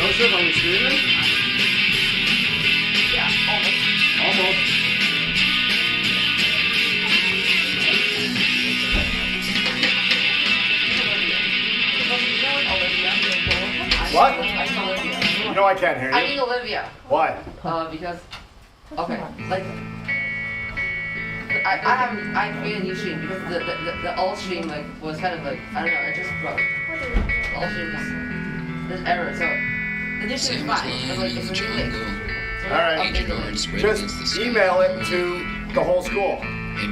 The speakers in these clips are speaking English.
Joseph, are we streaming? Yeah, almost. Almost. What? No, I can't hear I you. need Olivia. Why? Because, okay, like, I created a new stream because the old stream like was kind of like, I don't know, it just broke. The old stream just, there's error, so the new stream is fine, but like it's a new link. So Alright, just email it to the whole school.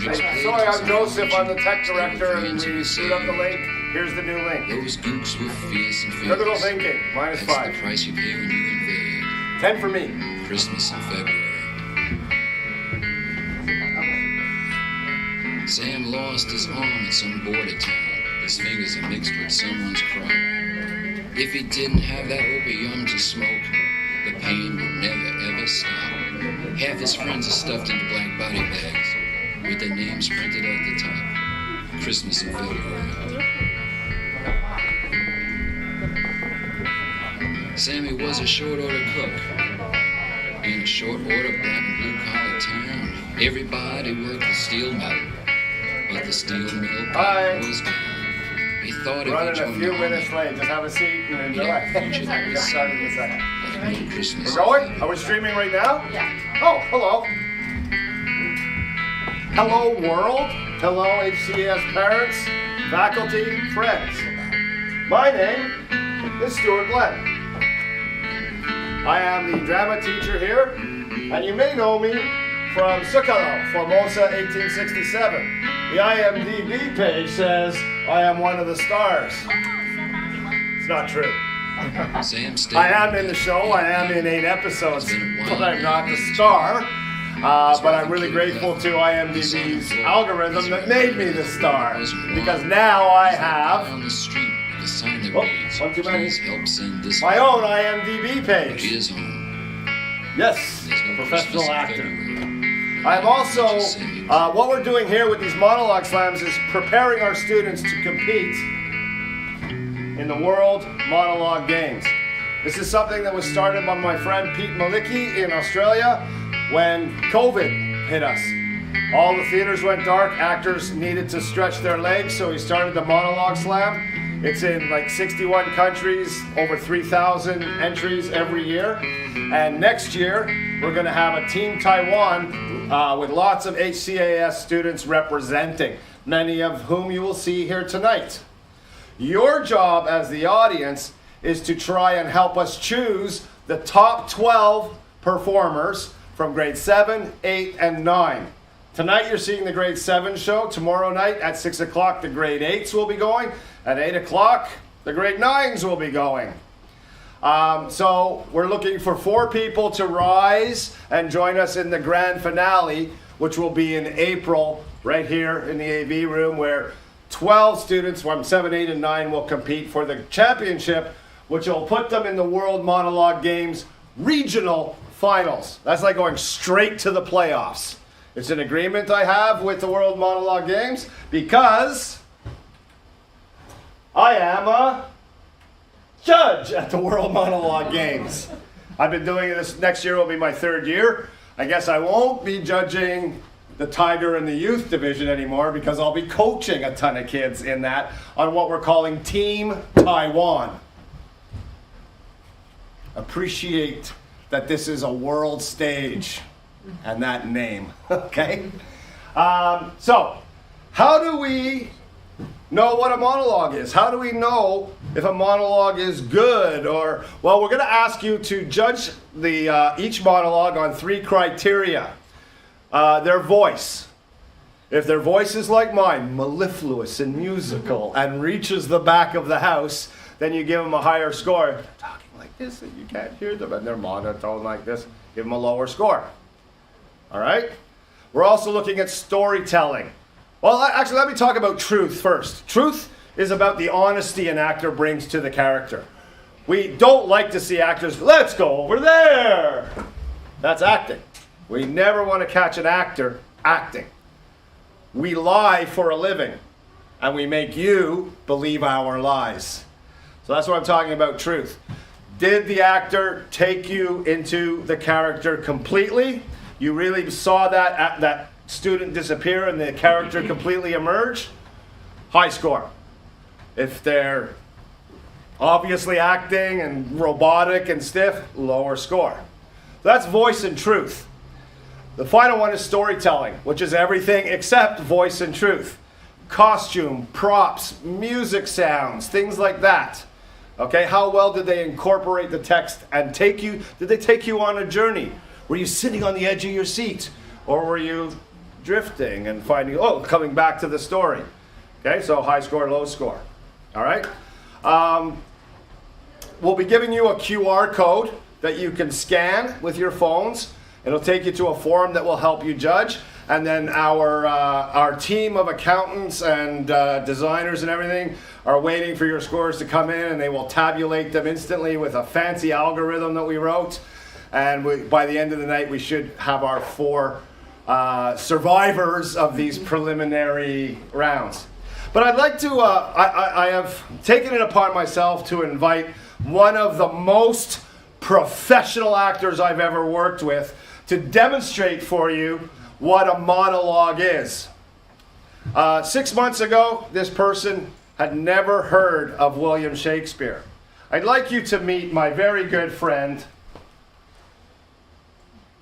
Like, sorry, I'm Joseph, I'm the tech director, and we screwed up the link. Here's the new link. Those gooks were fierce and Critical thinking, minus That's 5. the price you pay when you invade 10 for me. Christmas in February. Sam lost his arm in some border town. His fingers are mixed with someone's crop. If he didn't have that opium to smoke, the pain would never ever stop. Half his friends are stuffed into black body bags with their names printed at the top. Christmas in February. Sammy was a short order cook in a short order black and blue collar town. Everybody worked the steel mill, but the steel mill power was down. He thought if Running he a joined few the minutes army, late. Just have a seat and enjoy. future Get started in a second. like no Christmas. We're going? Are we streaming right now? Yeah. Oh, hello. Hello, world. Hello, HCAS parents, faculty, friends. My name is Stuart Glenn. I am the drama teacher here, and you may know me from Sukalo, Formosa 1867. The IMDb page says I am one of the stars. It's not true. Sam stayed. I am in the show, I am in 8 episodes, but I'm not the star. But I'm really grateful to IMDb's algorithm that made me the star, because now I have on the street with a sign that Oh, reads, one too many. "Please help send this my own IMDb to page. his home." Yes, There's no a professional Christmas in actor. February. I'm also, what we're doing here with these monologue slams is preparing our students to compete in the World Monologue Games. This is something that was started by my friend Pete Malicki in Australia when COVID hit us. All the theaters went dark, actors needed to stretch their legs, so he started the Monologue Slam. It's in like 61 countries, over 3,000 entries every year. And next year, we're gonna have a Team Taiwan with lots of HCAS students representing, many of whom you will see here tonight. Your job as the audience is to try and help us choose the top 12 performers from grade 7, 8, and 9. Tonight you're seeing the grade 7 show. Tomorrow night at 6 o'clock the grade 8s will be going. At 8 o'clock the grade 9s will be going. So we're looking for 4 people to rise and join us in the grand finale, which will be in April right here in the AV room, where 12 students from 7, 8, and 9 will compete for the championship, which will put them in the World Monologue Games regional finals. That's like going straight to the playoffs. It's an agreement I have with the World Monologue Games because I am a judge at the World Monologue Games. I've been doing this. Next year will be my 3rd year. I guess I won't be judging the Tiger and the youth division anymore because I'll be coaching a ton of kids in that on what we're calling Team Taiwan. Appreciate that this is a world stage and that name, okay? So, how do we know what a monologue is? How do we know if a monologue is good? Or, well, we're gonna ask you to judge each monologue on 3 criteria. Their voice. If their voice is like mine, mellifluous and musical, and reaches the back of the house, then you give them a higher score. If they're talking like this and you can't hear them, and they're monotone like this, give them a lower score. All right? We're also looking at storytelling. Well, actually, let me talk about truth first. Truth is about the honesty an actor brings to the character. We don't like to see actors, let's go over there. That's acting. We never want to catch an actor acting. We lie for a living, and we make you believe our lies. So that's what I'm talking about, truth. Did the actor take you into the character completely? You really saw that student disappear and the character completely emerge? High score. If they're obviously acting and robotic and stiff, lower score. That's voice and truth. The final one is storytelling, which is everything except voice and truth. Costume, props, music sounds, things like that. Okay, how well did they incorporate the text and did they take you on a journey? Were you sitting on the edge of your seat? Or were you drifting and coming back to the story? Okay, so high score, low score. All right? We'll be giving you a QR code that you can scan with your phones. It'll take you to a form that will help you judge. And then our team of accountants and designers and everything are waiting for your scores to come in, and they will tabulate them instantly with a fancy algorithm that we wrote. And by the end of the night, we should have our 4 survivors of these preliminary rounds. But I'd like to, I have taken it upon myself to invite one of the most professional actors I've ever worked with to demonstrate for you what a monologue is. 6 months ago, this person had never heard of William Shakespeare. I'd like you to meet my very good friend,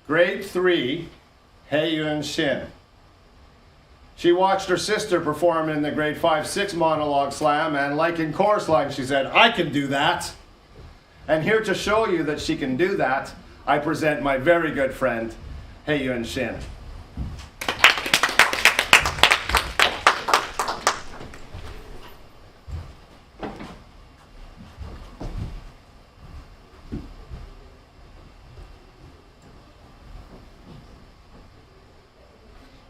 grade 3, Hsinchu. She watched her sister perform in the grade 5-6 monologue slam, and like in chorus line, she said, "I can do that." And here to show you that she can do that, I present my very good friend, Hsinchu.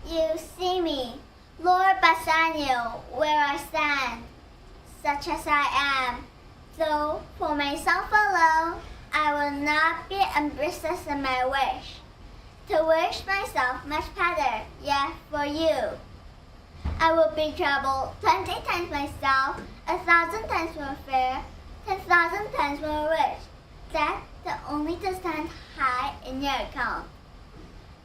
You see me, Lord Bassanio, where I stand, such as I am. Though for myself alone, I will not be ambitious in my wish, to wish myself much better, yet for you. I will be troubled 20 times myself, 1,000 times more fair, 10,000 times more rich, that the only to stand high in your account.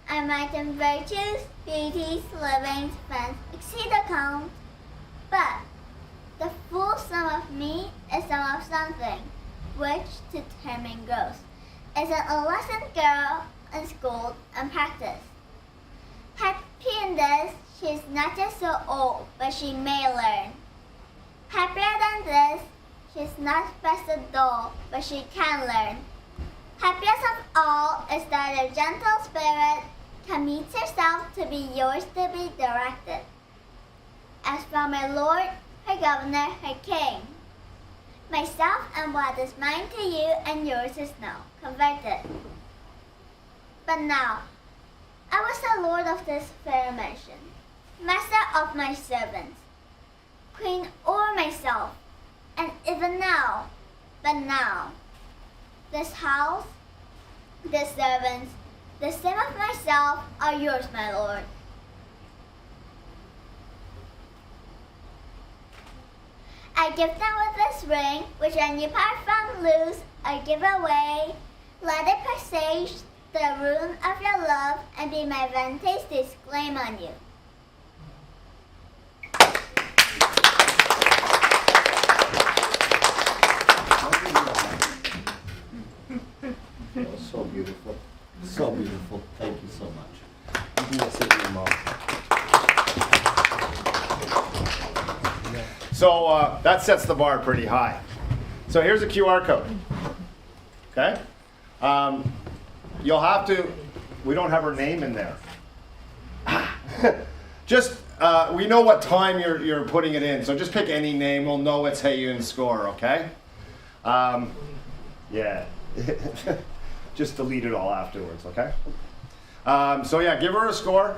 I might in virtues, beauties, livings, friends exceed account, but the full sum of me is sum of something, which to terming gross, is an adolescent girl in school and practice. Happy in this, she is not just so old, but she may learn. Happier than this, she is not best a dull, but she can learn. Happiest of all is that a gentle spirit commits herself to be yours to be directed. As from my lord, her governor, her king. Myself and what is mine to you and yours is now converted. But now, I was the lord of this fair mansion, master of my servants, queen o'er myself, and even now, but now, this house, the servants, the same of myself are yours, my lord. I give them with this ring, which when you part from lose or give away, let it presage the ruin of your love and be my vantage disclaim on you. So beautiful. So beautiful. Thank you so much. You can sit with your mom. So that sets the bar pretty high. So here's a QR code. Okay? You'll have to, we don't have her name in there. Just, we know what time you're putting it in, so just pick any name. We'll know it's Heyun's score, okay? Yeah. Just delete it all afterwards, okay? So yeah, give her a score,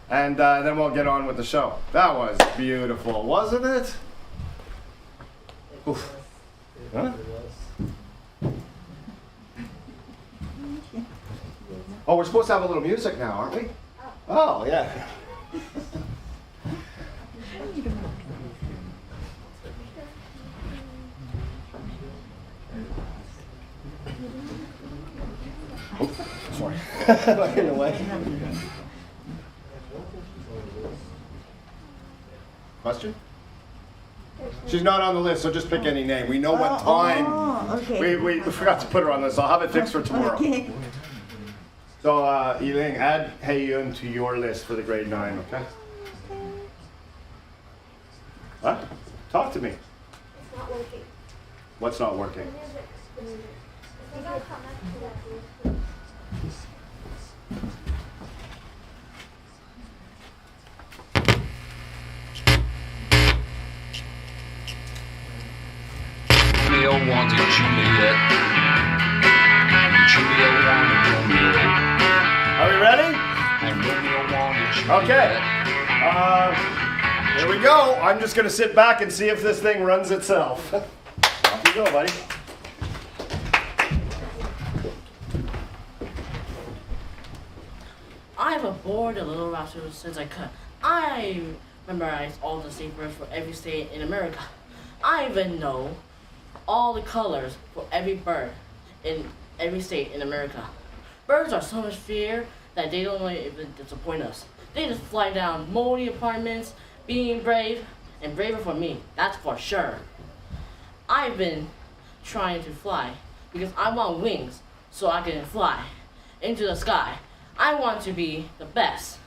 and then we'll get on with the show. That was beautiful, wasn't it? Oof. Huh? Oh, we're supposed to have a little music now, aren't we? Oh, yeah. In a way. Question? She's not on the list, so just pick any name. We know what time. Okay. We forgot to put her on this. I'll have it fixed for tomorrow. Okay. So, Yiling, add Hey Yun to your list for the grade 9, okay? What? Talk to me. It's not working. What's not working? Romeo wanted Juliet. Juliet wanted Romeo. Are we ready? And Romeo wanted Juliet. Okay. Here we go. I'm just going to sit back and see if this thing runs itself. Off you go, buddy. I've bored a little roster since I could. I memorized all the state birds for every state in America. I even know all the colors for every bird in every state in America. Birds are so much fear that they don't even disappoint us. They just fly down moldy apartments, being brave, and braver for me, that's for sure. I've been trying to fly because I want wings so I can fly into the sky. I want to be the best,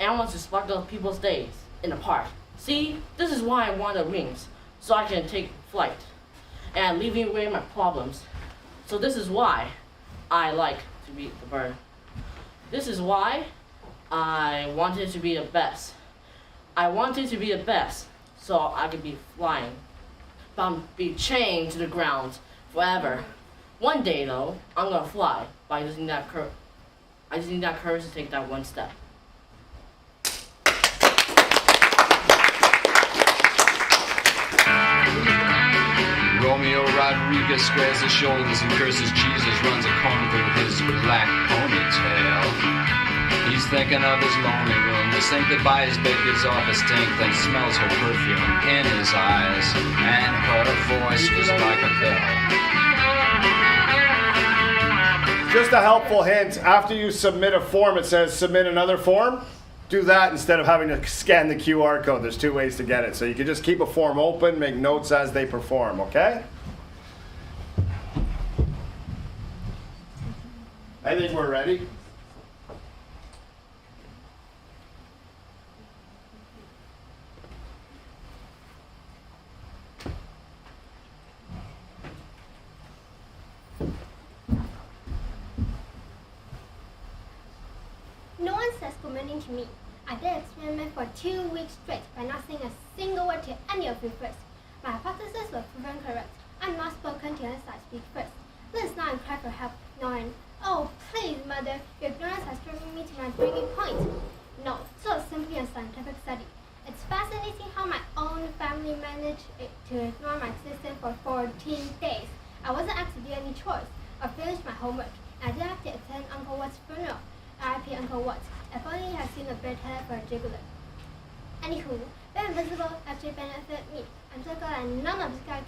and I want to sparkle people's days in the park. See, this is why I want the wings, so I can take flight, and leaving away my problems. So this is why I like to be the bird. This is why I wanted to be the best. I wanted to be the best, so I could be flying, but be chained to the ground forever. One day though, I'm gonna fly by using that curve. I just need that courage to take that one step. Romeo Rodriguez squares his shoulders and curses Jesus, runs a comb through his black ponytail. He's thinking of his lonely room, distincted by his baker's office stink, then smells her perfume in his eyes, and her voice was like a bell. Just a helpful hint, after you submit a form, it says submit another form. Do that instead of having to scan the QR code. There's 2 ways to get it. So you can just keep a form open, make notes as they perform, okay? I think we're ready. No one says good morning to me. I did experiment for 2 weeks straight by not saying a single word to any of you first. My hypothesis was proven correct. I'm not spoken to unless I speak first. Please not cry for help, knowing, oh please mother, your ignorance has driven me to my breaking point. No, so it's simply a scientific study. It's fascinating how my own family managed to ignore my existence for 14 days. I wasn't asked to do any chores or finish my homework. I did have to attend Uncle Watt's funeral. R.I.P. Uncle Watt. If only he had seen a bird head for a jiggler. Anywho, being invisible actually benefited me. I'm so glad none of these guys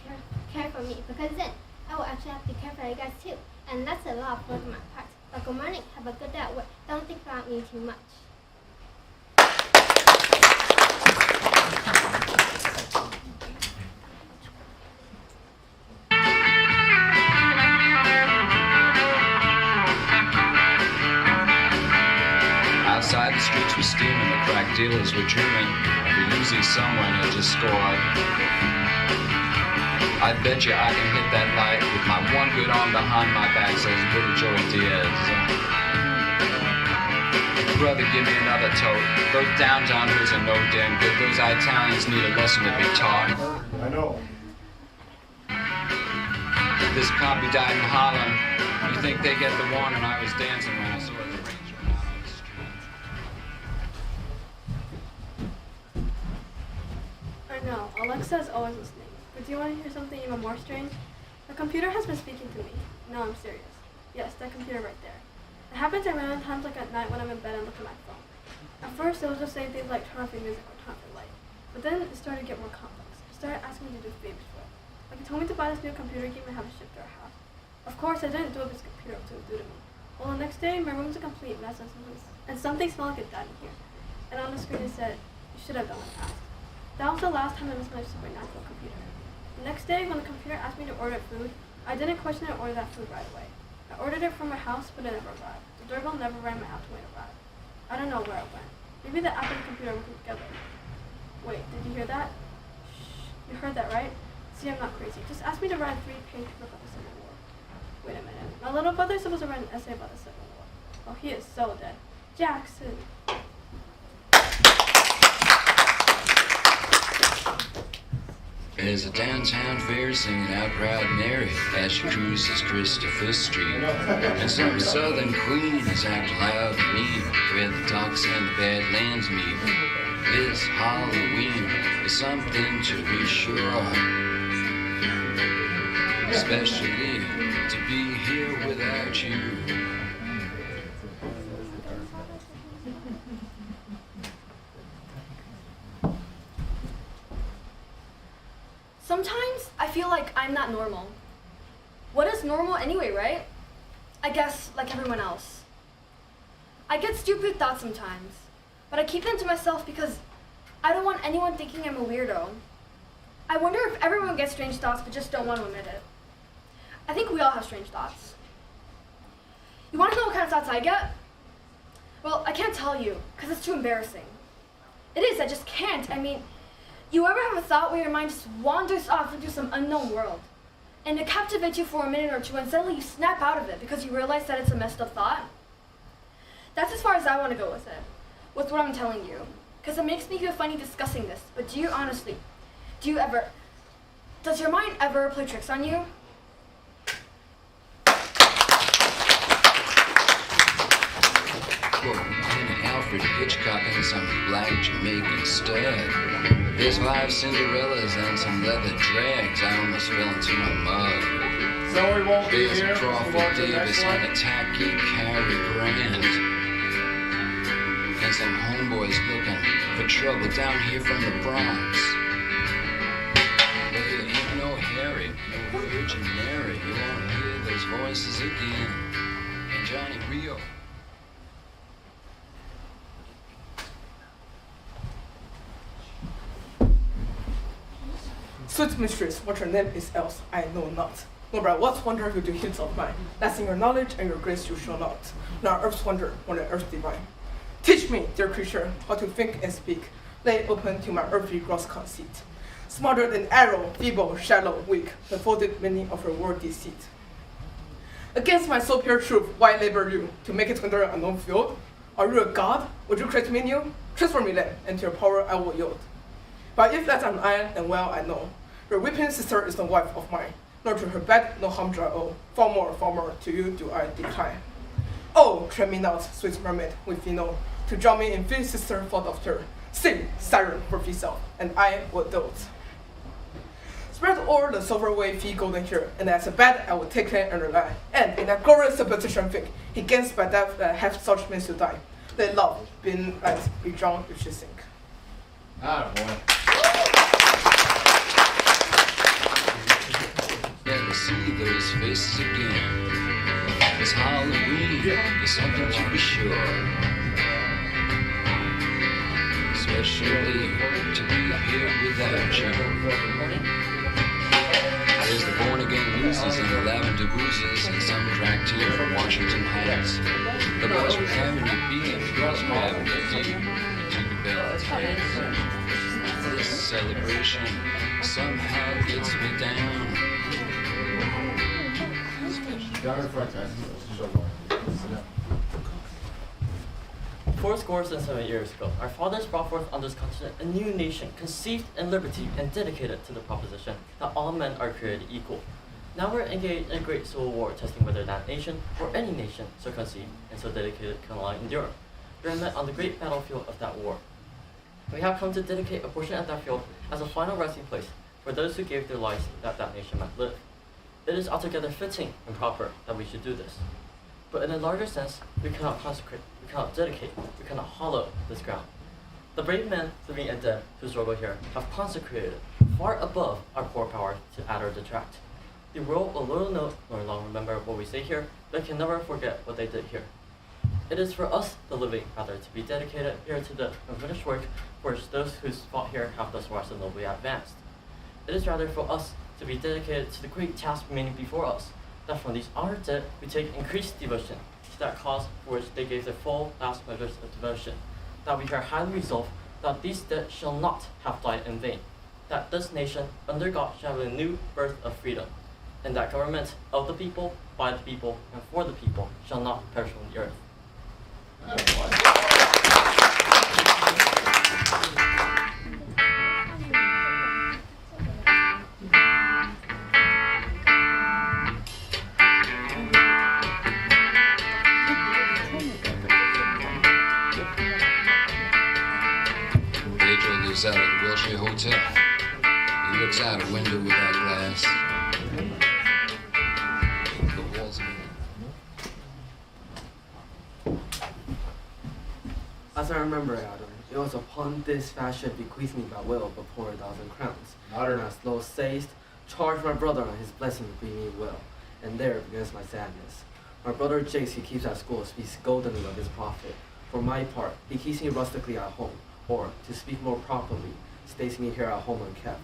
care for me, because then I will actually have to care for you guys too. And that's a lot of work on my part. But good morning, have a good day at work. Don't think about me too much. Outside, the streets were steaming, the crack dealers were dreaming of losing someone had just scored. I bet you I can hit that light with my one good arm behind my back, says little Joey Diaz. Brother, give me another tote. Those downtowners are no damn good. Those Italians need a lesson to be taught. I know. This cop who died in Harlem, you think they get the warning? I was dancing when I saw the ranger out on the street. I know, Alexa is always listening. But do you want to hear something even more strange? The computer has been speaking to me. No, I'm serious. Yes, that computer right there. It happens at random times, like at night when I'm in bed and look at my phone. At first, it was just saying things like turn off your music or turn off your light. But then it started to get more complex. It started asking me to do favors for it. Like it told me to buy this new computer game and have it shipped to our house. Of course, I didn't do it because the computer was going to do to me. Well, the next day, my room was a complete mess and something smelled like a dad in here. And on the screen it said, "You should have done what I asked." That was the last time I missed my supernatural computer. The next day, when the computer asked me to order food, I didn't question it and ordered that food right away. I ordered it from my house, but it never arrived. The doorbell never rang my app when it arrived. I don't know where it went. Maybe the app and the computer working together. Wait, did you hear that? Shh, you heard that, right? See, I'm not crazy. Just ask me to write a 3-page book about the Civil War. Wait a minute. My little brother is supposed to write an essay about the Civil War. Oh, he is so dead. Jackson. There's a downtown fair singing out Proud Mary as she cruises Christopher Street. And some southern queen is acting loud and mean where the docks and the badlands meet. This Halloween is something to be sure of, especially to be here without you. Sometimes I feel like I'm not normal. What is normal anyway, right? I guess like everyone else. I get stupid thoughts sometimes, but I keep them to myself because I don't want anyone thinking I'm a weirdo. I wonder if everyone gets strange thoughts but just don't want to admit it. I think we all have strange thoughts. You want to know what kind of thoughts I get? Well, I can't tell you because it's too embarrassing. It is, I just can't. I mean, you ever have a thought where your mind just wanders off into some unknown world, and it captivates you for a minute or two, and suddenly you snap out of it because you realize that it's a messed up thought? That's as far as I want to go with it, with what I'm telling you, because it makes me feel funny discussing this, but does your mind ever play tricks on you? Lieutenant Alfred Hitchcock and some black Jamaican stud. There's 5 Cinderellas and some leather drags. I almost fell into my mug. So we won't be There's here. a Crawford We'll go to the Davis next one. and a tacky Cary Grant. And some homeboys looking for trouble down here from the Bronx. But it ain't no Harry, no Virgin Mary. You won't hear those voices again. And Johnny Rio. Sweet mistress, what your name is else, I know not. Nor by what wonder you do hits of mine, less in your knowledge and your grace you shall not, nor earth's wonder, nor the earth divine. Teach me, dear creature, how to think and speak, lay open to my earthly gross conceit. Smarter than arrow, feeble, shallow, weak, the folded meaning of your word deceit. Against my so pure truth, why labor you, to make it under an unknown field? Are you a god? Would you create me new? Transform me then, and to your power I will yield. But if that I'm iron, then well I know. Your weeping sister is the wife of mine, nor to her bed no humdrum owe. Far more, to you do I decline. Oh, train me not, sweet mermaid, with thee know, to drown me in fierce sister thought of her. Sing, siren, for thyself, and I will dote. Spread o'er the silver wave fee golden here, and as a bed I will take care and rely. And in that glorious superstition think, he gains by death that have such means to die. Let love, being light, be drowned if she sink. Ah, boy. Never see those faces again. It's Halloween, there's something to be sure. Especially to be here without you. There's the born-again losers and the lavender boozers and some cracked here from Washington Heights. The boys were having you beat, the girls were having you deep. Jingle bells, heads. This celebration somehow gets me down. Four scores and 7 years ago, our fathers brought forth on this continent a new nation, conceived in liberty and dedicated to the proposition that all men are created equal. Now we're engaged in a great civil war, testing whether that nation, or any nation, so conceived and so dedicated can long endure. We are met on the great battlefield of that war. We have come to dedicate a portion of that field as a final resting place for those who gave their lives that that nation might live. It is altogether fitting and proper that we should do this. But in a larger sense, we cannot consecrate, we cannot dedicate, we cannot hollow this ground. The brave men, living and dead, who struggle here, have consecrated it far above our poor power to add or detract. The world will little note nor long remember what we say here, they can never forget what they did here. It is for us, the living, rather, to be dedicated here to the unfinished work for which those who fought here have thus far so nobly advanced. It is rather for us to be dedicated to the great task remaining before us, that from these honored dead we take increased devotion to that cause for which they gave their full last measures of devotion, that we are highly resolved that these dead shall not have died in vain, that this nation, under God, shall have a new birth of freedom, and that government of the people, by the people, and for the people shall not perish from the earth. Pedro lives out at the Wilshire Hotel. He looks out a window without glass. The walls are... As I remember, Adam, it was upon this fashion bequeathed me by will but 4,000 crowns. Modern. And as Lo saith, charge my brother on his blessing to bring me well, and there begins my sadness. My brother Jace he keeps at school speaks goldenly of his prophet. For my part, he keeps me rustically at home, or, to speak more properly, stays me here at home unkept.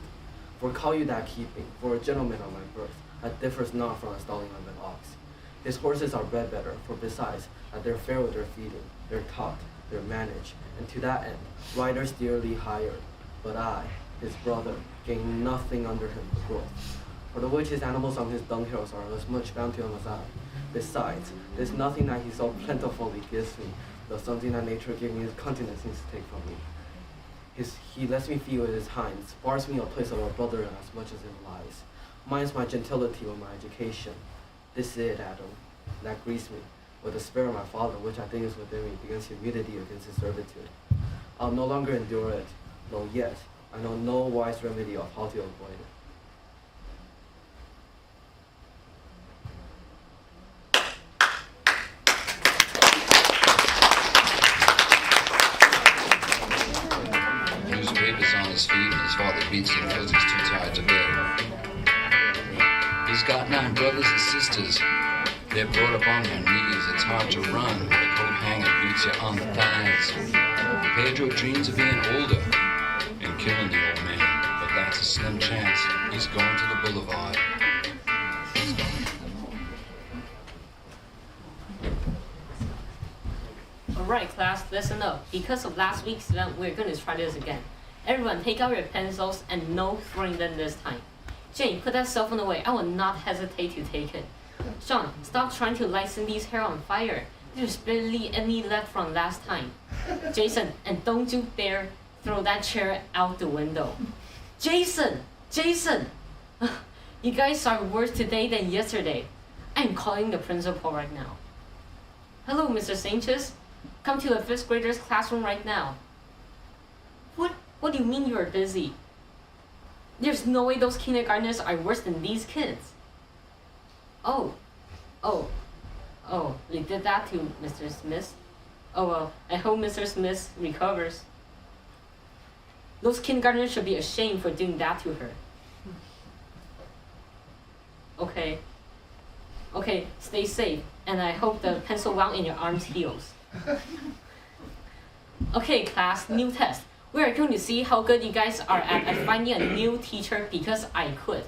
For call you that keeping, for a gentleman of my birth, that differs not from a stallion of an ox. His horses are bred better, for besides, that they're fair with their feeding, they're taught, they're managed, and to that end, riders dearly hired. But I, his brother, gain nothing under him but growth, for the which his animals on his dunghills are as much bound to him as I. Besides, there's nothing that he so plentifully gives me, though something that nature gave me his continence seems to take from me. He lets me feed with his hinds, bars me a place of a brother as much as it lies. Mine's my gentility with my education. This is it, Adam, that grieves me, with the spirit of my father, which I think is within me, begins humility against his servitude. I'll no longer endure it, though yet I know no wise remedy of how to avoid it. Newspapers on his feet and his father beats him because he's too tired to bed. He's got 9 brothers and sisters. They're brought up on their knees. It's hard to run when a coat hanger beats you on the thighs. Pedro dreams of being older and killing the old man, but that's a slim chance. He's going to the boulevard. Alright class, listen up. Because of last week's event, we're going to try this again. Everyone take out your pencils and no throwing them this time. Jane, put that cell phone away. I will not hesitate to take it. Sean, stop trying to light Cindy's hair on fire. There's barely any left from last time. Jason, and don't you dare throw that chair out the window. Jason! You guys are worse today than yesterday. I'm calling the principal right now. Hello, Mr. Hsinchu. Come to the 5th grader's classroom right now. What do you mean you are busy? There's no way those kindergartners are worse than these kids. Oh, they did that to Mr. Smith? Oh well, I hope Mr. Smith recovers. Those kindergartners should be ashamed for doing that to her. Okay, stay safe, and I hope the pencil wound in your arms heals. Okay class, new test. We are going to see how good you guys are at finding a new teacher because I could.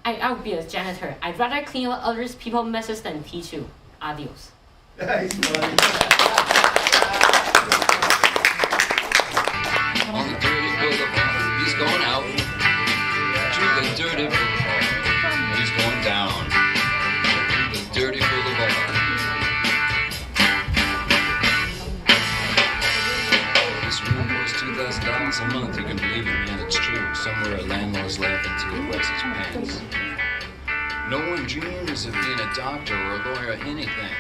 I'll be a janitor. I'd rather clean up other people's messes than teach you. Adios. Nice, buddy. On the dirty boulevard, he's going out. To the dirty boulevard, he's going down. The dirty boulevard. This room costs $2,000 a month. You can believe it, man, it's true. Somewhere a landlord's laughing till he wets his pants. No one dreams of being a doctor or a lawyer or anything.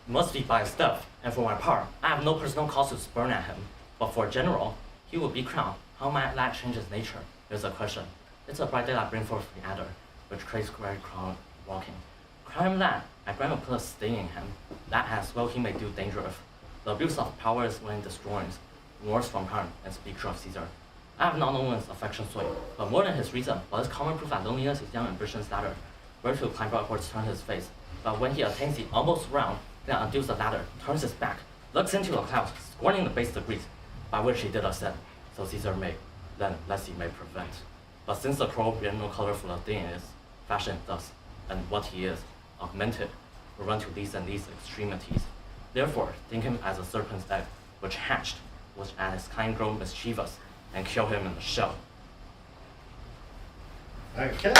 Must be by stuff, and for my part, I have no personal cause to spurn at him. But for a general, he will be crowned. How might that change his nature? Here's a question. It's a bright day that brings forth the adder, which craves great crown walking. Crime that, I grant will put a sting in him. That as well he may do dangerous. The abuse of power is when destroys, wars from harm, and speak true of Caesar. I have not known his affection sway, but more than his reason, but his common proof that loneliness is young ambition's ladder. where to climb upwards, turn his face. But when he attains the almost round, then undoes the ladder, turns his back, looks into the clouds, scorning the base degrees, by which he did ascend. So Caesar may, then lest he may prevent. But since the crow being no colorful a thing is, fashioned thus, and what he is, augmented, will run to these and these extremities. Therefore, think him as a serpent's egg, which hatched, which at his kind grow mischievous, and kill him in the shell. Okay.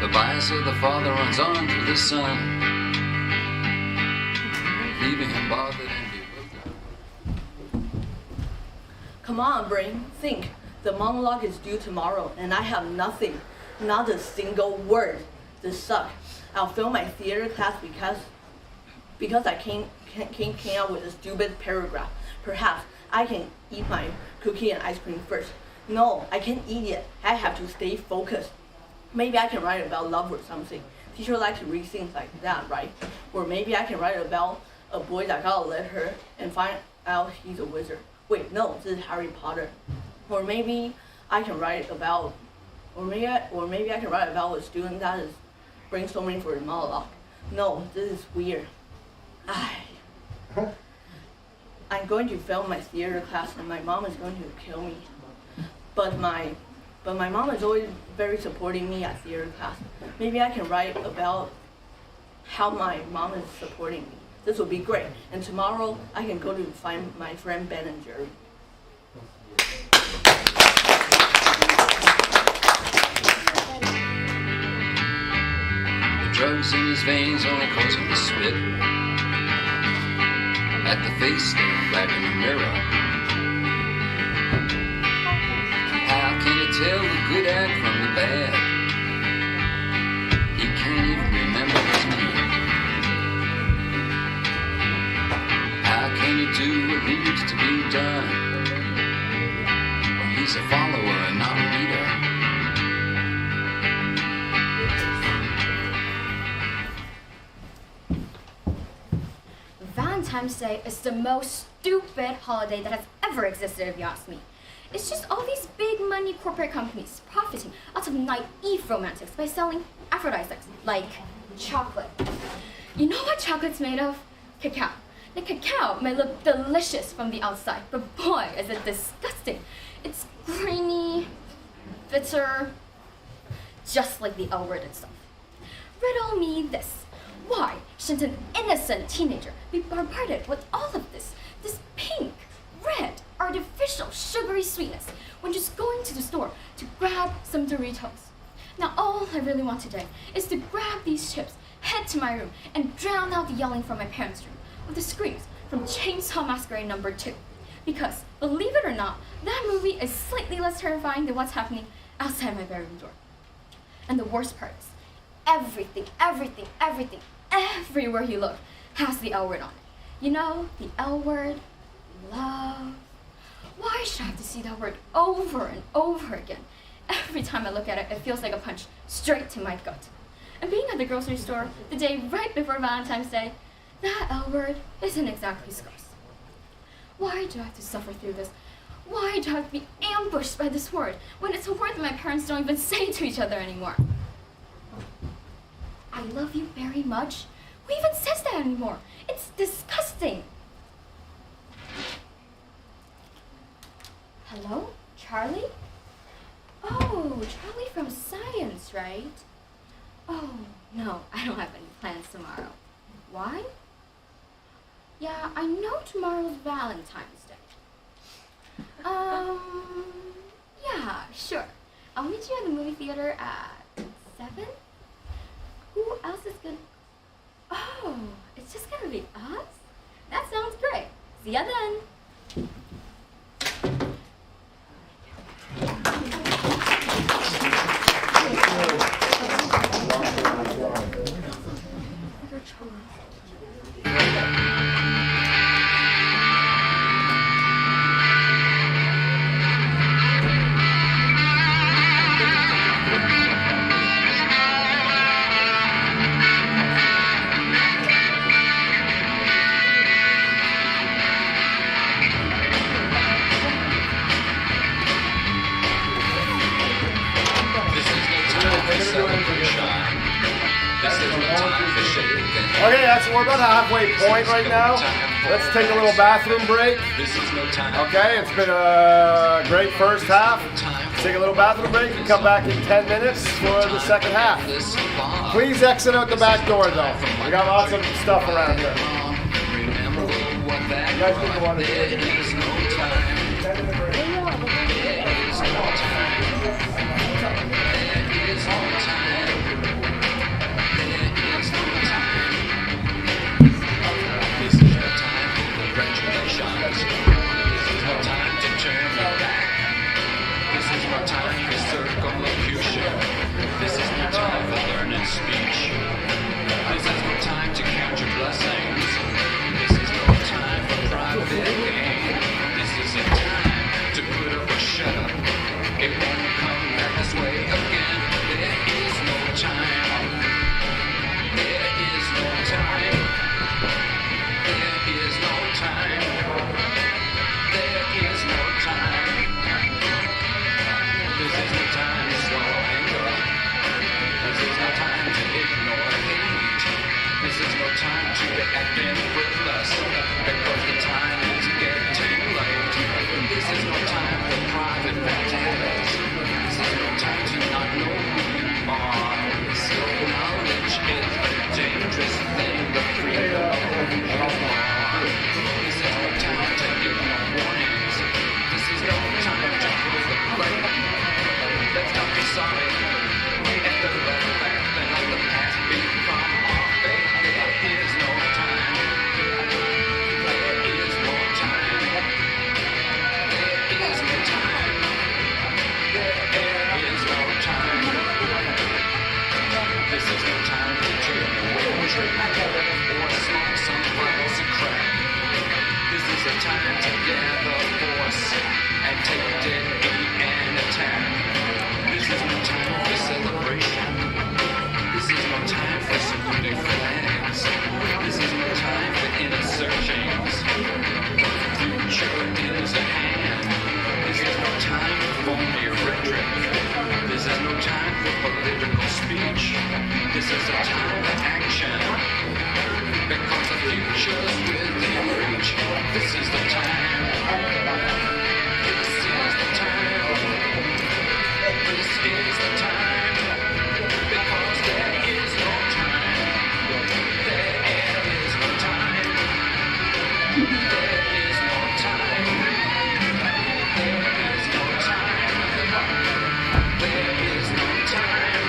The bias of the father runs on to the son, leaving him bothered and bewildered. Come on, brain, think. The monologue is due tomorrow, and I have nothing, not a single word. This sucks. I'll fail my theater class because I came out with a stupid paragraph. Perhaps I can eat my cookie and ice cream first. No, I can't eat it. I have to stay focused. Maybe I can write about love or something. Teacher likes to read things like that, right? Or maybe I can write about a boy that got a letter and find out he's a wizard. Wait, no, this is Harry Potter. Or maybe I can write about, or maybe I can write about a student that is brainstorming for a monologue. No, this is weird. I'm going to fail my theater class, and my mom is going to kill me. But my mom is always very supporting me at theater class. Maybe I can write about how my mom is supporting me. This will be great. And tomorrow I can go to find my friend Ben and Jerry. The drugs in his veins only cause him to spit at the face staring back in the mirror. How can you tell the good act from the bad? He can't even remember his name. How can you do what needs to be done when he's a follower and not a leader? Valentine's Day is the most stupid holiday that has ever existed, if you ask me. It's just all these big money corporate companies profiting out of naive romantics by selling aphrodisiacs like chocolate. You know what chocolate's made of? Cacao. The cacao may look delicious from the outside, but boy, is it disgusting. It's grainy, bitter, just like the L word itself. Riddle me this. Why shouldn't an innocent teenager be bombarded with all of this pink, red, artificial, sugary sweetness when just going to the store to grab some Doritos? Now all I really want today is to grab these chips, head to my room, and drown out the yelling from my parents' room with the screams from Chainsaw Masquerade No. 2. Because, believe it or not, that movie is slightly less terrifying than what's happening outside my bedroom door. And the worst part is, everything, everywhere you look has the L word on it. You know, the L word, love. Why should I have to see that word over and over again? Every time I look at it, it feels like a punch straight to my gut. And being at the grocery store the day right before Valentine's Day, that L word isn't exactly scarce. Why do I have to suffer through this? Why do I have to be ambushed by this word when it's a word that my parents don't even say to each other anymore? I love you very much. Who even says that anymore? It's disgusting. Hello? Charlie? Oh, Charlie from science, right? Oh, no, I don't have any plans tomorrow. Why? Yeah, I know tomorrow's Valentine's Day. Yeah, sure. I'll meet you at the movie theater at 7? Who else is gonna... Oh, it's just gonna be us? That sounds great. See ya then. Okay, we're about halfway point right now. Let's take a little bathroom break. Okay, it's been a great first half. Let's take a little bathroom break and come back in 10 minutes for the second half. Please exit out the back door though. We got lots of stuff around here. You guys need to water. This is no time for learning speech. This is no time to count your blessings. This is no time for private gain. This is a time to put up or shut up. It won't come back this way again. There is no time. There is no time. There is no time. There is no time. This is no time to swallow anger. This is no time to ignore hate. This is no time to be acting frivolous, because the time is getting late. This is no time for private vendettas. This is no time to not know who you are. Self-knowledge is a dangerous thing, the freedom of war. This is no time to ignore warnings. This is no time to prove the blame. Let's not be sorry. We enter the path and let the past become our fate. There is no time. There is no time. There is no time. There is no time. This is no time to turn away or smoke some bottles of crack. This is a time to gather force and take a dead beat and attack. This is no time for celebration. This is no time for saluting flags. This is no time for inner searchings. Future is at hand. This is no time for phony rhetoric. This is no time for political speech. This is a time for action. Because the future's within reach. This is the time. This is the time. This is the time, because there is no time. There is no time. There is no time. There is no time. There is no time.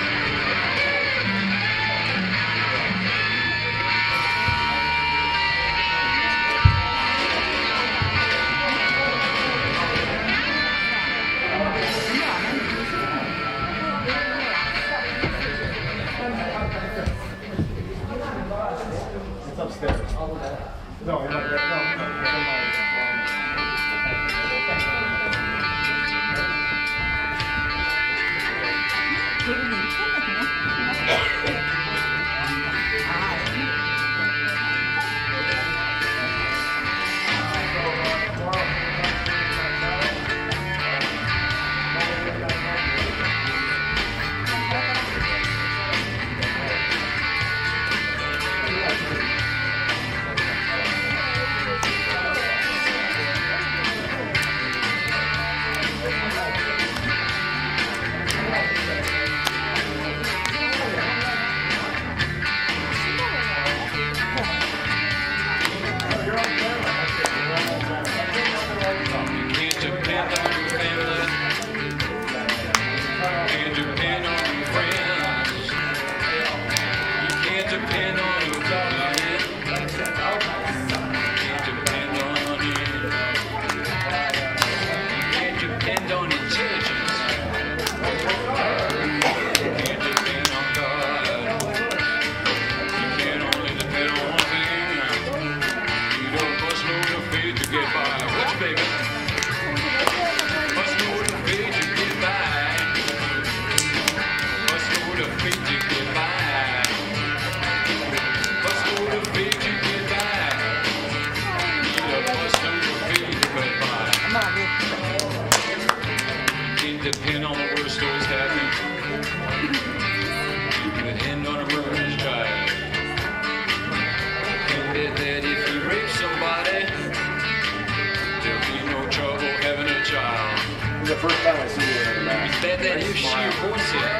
first time I see you in a mask. Bet that if she wants it,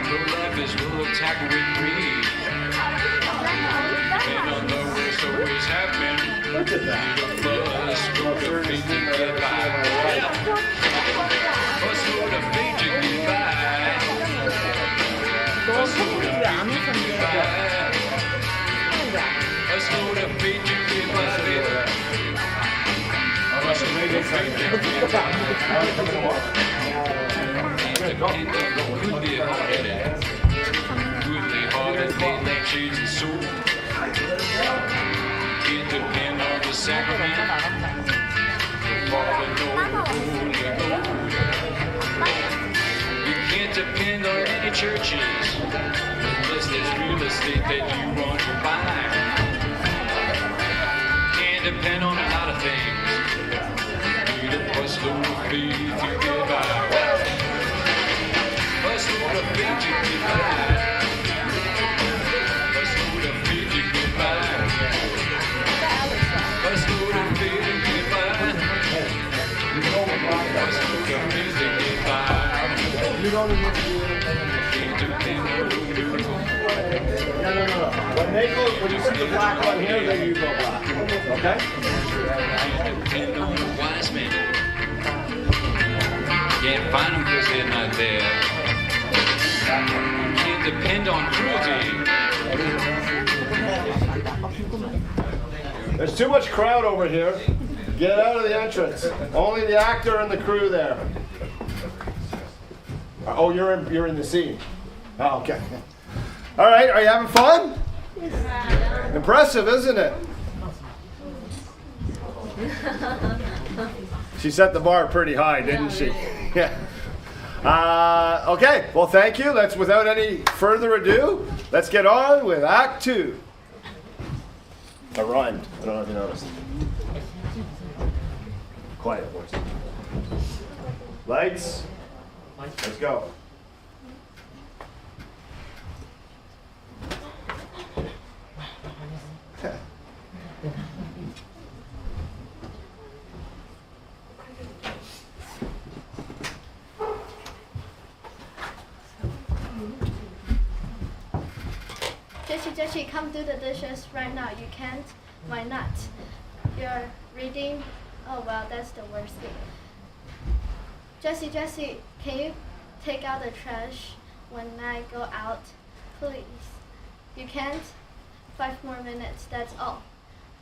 her life is full of tackle with greed. And on the worst always happen. Look at that. The buzz will the feet to get by. Buzz will the feet to get by. Buzz will the feet to get by. Buzz will the feet to get by. Buzz will the feet to get by. Could be hard-headed. Could be hard-headed, like cheese and soup. Can't depend on the sacrament. The Father knows the Holy Ghost. You can't depend on any churches unless there's real estate that you want to buy. Can't depend on a lot of things. Need a busload of faith to get by. Busload of faith to get by. Busload of faith to get by. Busload of faith to get by. Busload of faith to get by. You don't even No. When you see the black on here, then you go black. Okay? Depend on the wise men. Can't find them because they're not there. Can't depend on cruelty. There's too much crowd over here. Get out of the entrance. Only the actor and the crew there. Oh, you're in the scene. Oh, okay. All right, are you having fun? Impressive, isn't it? She set the bar pretty high, didn't she? Yeah. Okay, well, thank you. Let's, without any further ado, let's get on with Act 2. I rhymed. I don't know if you noticed. Quiet, boys. Lights. Let's go. Jessie, come do the dishes right now. You can't? Why not? You're reading? Oh, well, that's the worst thing. Jessie, can you take out the trash when I go out? Please. You can't? 5 more minutes, that's all.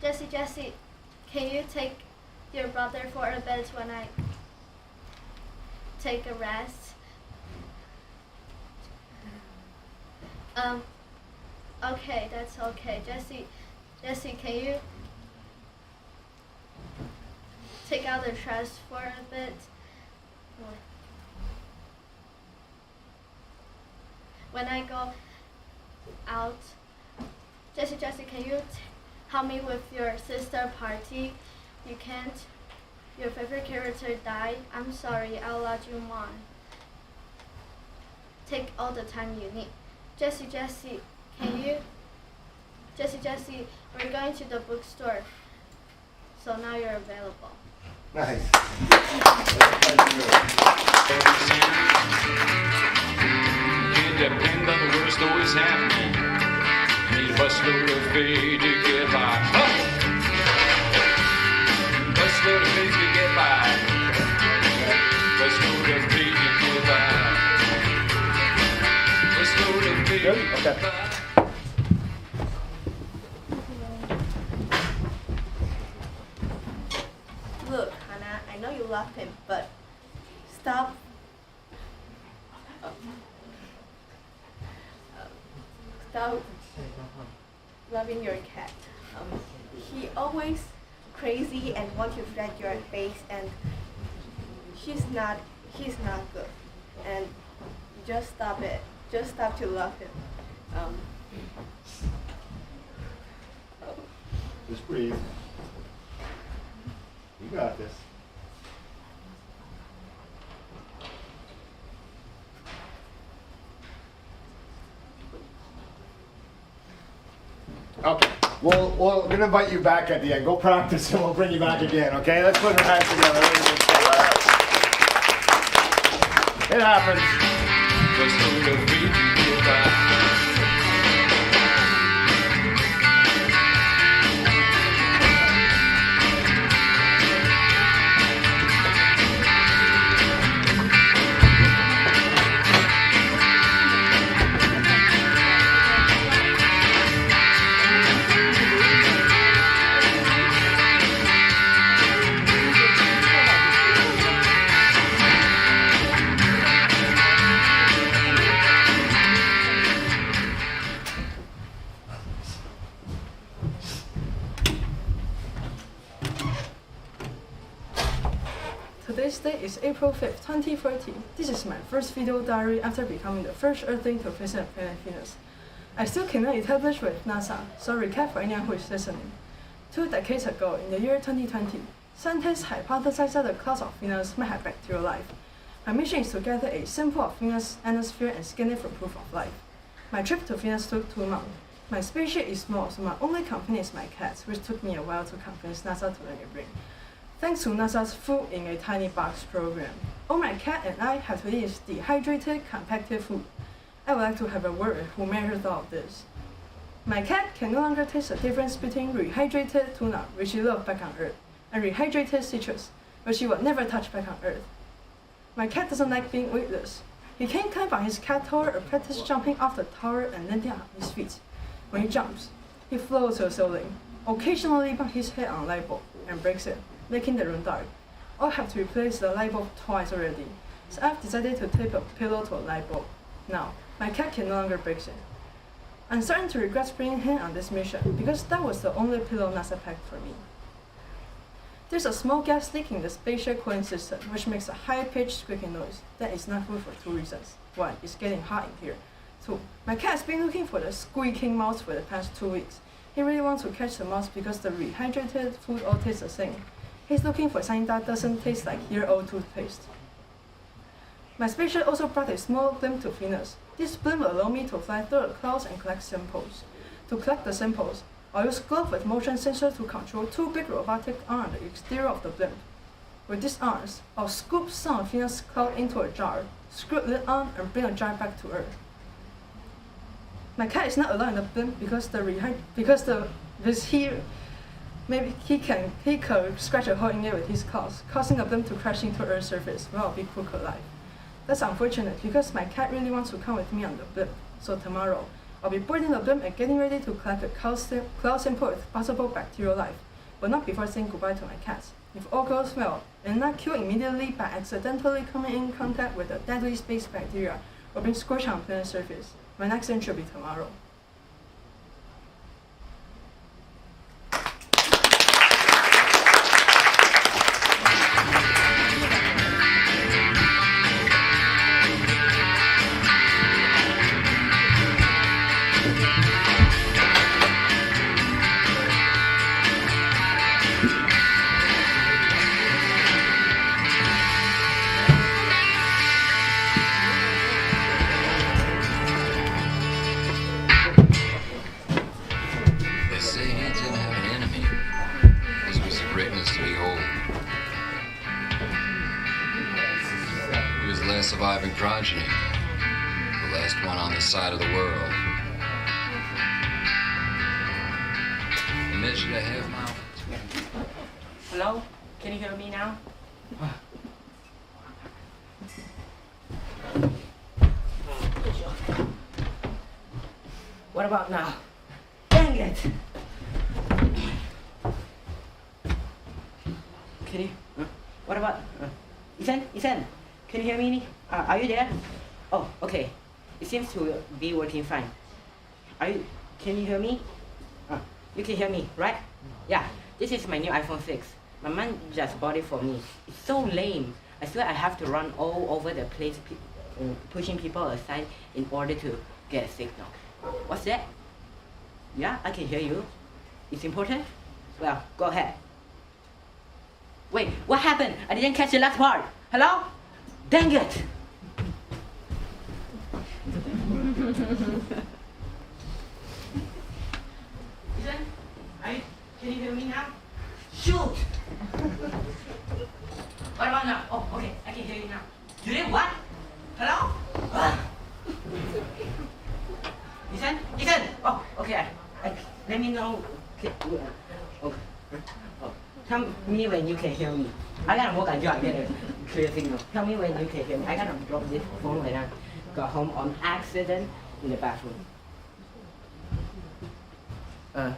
Jessie, can you take your brother for a bit when I take a rest? Okay, that's okay. Jessie, can you take out the trash for a bit? When I go out, Jessie, can you help me with your sister party? You can't? Your favorite character died? I'm sorry, I'll let you on. Take all the time you need. Jessie, can you? Jessie, we're going to the bookstore. So now you're available. Nice. Can't depend on the worst always happening. Need a busload of faith to get by. Busload of faith to get by. Busload of faith to get by. Busload of faith to get by. Look, Hannah, I know you love him, but stop. Stop loving your cat. He always crazy and want to flat your face, and he's not good. And just stop it. Just stop to love him. Just breathe. You got this. Okay. We're going to invite you back at the end. Go practice and we'll bring you back again, okay? Let's put our hands together. It happens. Today's date is April 5th, 2014. This is my first video diary after becoming the first Earthling to visit planet Venus. I still cannot establish with NASA, so recap for anyone who is listening. 2 decades ago, in the year 2020, scientists hypothesized that the clouds of Venus might have bacterial life. My mission is to gather a sample of Venus' atmosphere and scan it for proof of life. My trip to Venus took 2 months. My spaceship is small, so my only company is my cat, which took me a while to convince NASA to let me bring. Thanks to NASA's Food in a Tiny Box program, all my cat and I have to eat is dehydrated, compacted food. I would like to have a word with who measures all of this. My cat can no longer taste the difference between rehydrated tuna, which he loved back on Earth, and rehydrated citrus, which he would never touch back on Earth. My cat doesn't like being weightless. He can't climb on his cat tower or practice jumping off the tower and landing on his feet. When he jumps, he floats to the ceiling, occasionally bangs his head on a light bulb and breaks it, making the room dark. I'll have to replace the light bulb twice already, so I've decided to tape a pillow to a light bulb. Now, my cat can no longer break it. I'm starting to regret bringing him on this mission, because that was the only pillow NASA packed for me. There's a small gas leak in the spatial cooling system, which makes a high-pitched squeaking noise. That is not good for 2 reasons. 1, it's getting hot in here. 2, my cat's been looking for the squeaking mouse for the past 2 weeks. He really wants to catch the mouse because the rehydrated food all tastes the same. He's looking for something that doesn't taste like year-old toothpaste. My spaceship also brought a small blimp to Venus. This blimp will allow me to fly through the clouds and collect samples. To collect the samples, I'll use gloves with motion sensors to control 2 big robotic arms on the exterior of the blimp. With these arms, I'll scoop some of Venus' cloud into a jar, screw the lid on, and bring the jar back to Earth. My cat is not allowed in the blimp because he could scratch a hole in it with his claws, causing the blimp to crash into Earth's surface while a big crook alive. That's unfortunate because my cat really wants to come with me on the blimp. So tomorrow, I'll be boarding the blimp and getting ready to collect a cloud sample with possible bacterial life, but not before saying goodbye to my cats. If all goes well, and not kill immediately by accidentally coming in contact with a deadly space bacteria or being scorched on planet's surface, my next entry will be tomorrow. Surviving progeny, the last one on this side of the world. A measure and a half mile. Hello? Can you hear me now? What about now? Dang it! Can you? What about? Ethan? Can you hear me? Are you there? Oh, okay. It seems to be working fine. Can you hear me? You can hear me, right? Yeah. This is my new iPhone 6. My mom just bought it for me. It's so lame. I swear I have to run all over the place, pushing people aside in order to get a signal. What's that? Yeah, I can hear you. It's important? Well, go ahead. Wait, what happened? I didn't catch the last part. Hello? Dang it! Ethan, can you hear me now? Shoot! What about now? Oh, okay, I can hear you now. You did what? me know. Okay. Oh, tell me when you can hear me. I gotta work until I get a clear signal. Tell me when you can hear me. I gotta drop this phone when I got home on accident in the bathroom. Can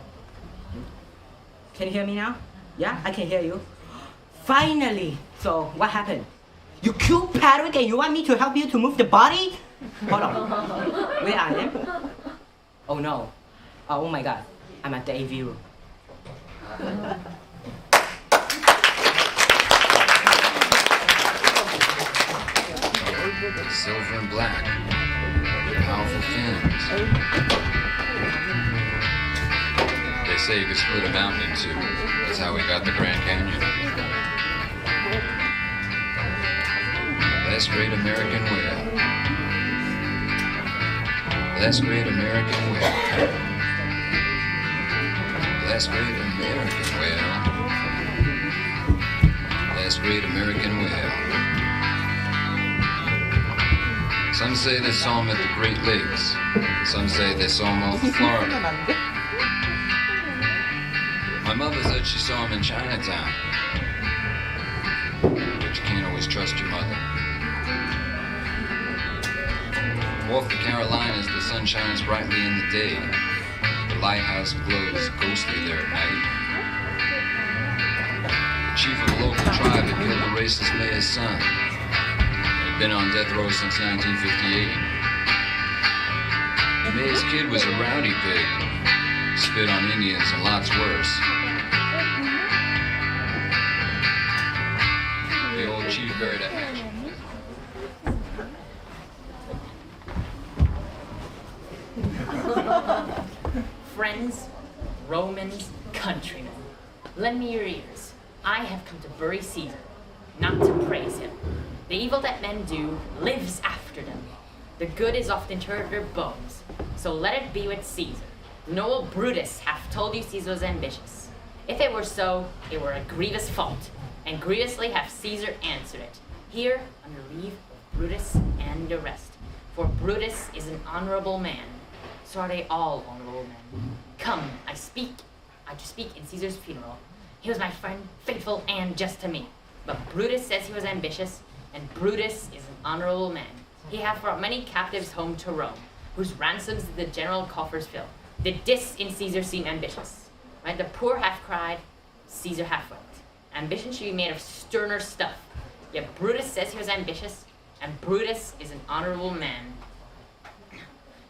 you hear me now? Yeah, I can hear you. Finally! So, what happened? You killed Patrick and you want me to help you to move the body? Hold on. Where I am? Oh no. Oh my god. I'm at the AV room. Silver and black. Powerful fins. They say you could split a mountain in two. That's how we got the Grand Canyon. Last great American whale. Last great American whale. Last great American whale. Last great American whale. Some say they saw him at the Great Lakes. Some say they saw him off of Florida. My mother said she saw him in Chinatown. But you can't always trust your mother. Off the Carolinas, the sun shines brightly in the day. The lighthouse glows ghostly there at night. The chief of a local tribe had killed the racist mayor's son. He'd been on death row since 1958. The mayor's kid was a rowdy pig. Spit on Indians and lots worse. The old chief buried a hatchet. Friends, Romans, countrymen, lend me your ears. I have come to bury Caesar, not to praise him. The evil that men do lives after them. The good is oft interred their bones, so let it be with Caesar. Noble Brutus hath told you Caesar was ambitious. If it were so, it were a grievous fault, and grievously hath Caesar answered it. Here, under leave of Brutus and the rest. For Brutus is an honorable man, so are they all honorable men. Come, I to speak in Caesar's funeral. He was my friend, faithful and just to me. But Brutus says he was ambitious, and Brutus is an honorable man. He hath brought many captives home to Rome, whose ransoms did the general coffers fill. Did this in Caesar seem ambitious? Right? The poor hath cried, Caesar hath wept. Ambition should be made of sterner stuff. Yet Brutus says he was ambitious, and Brutus is an honorable man.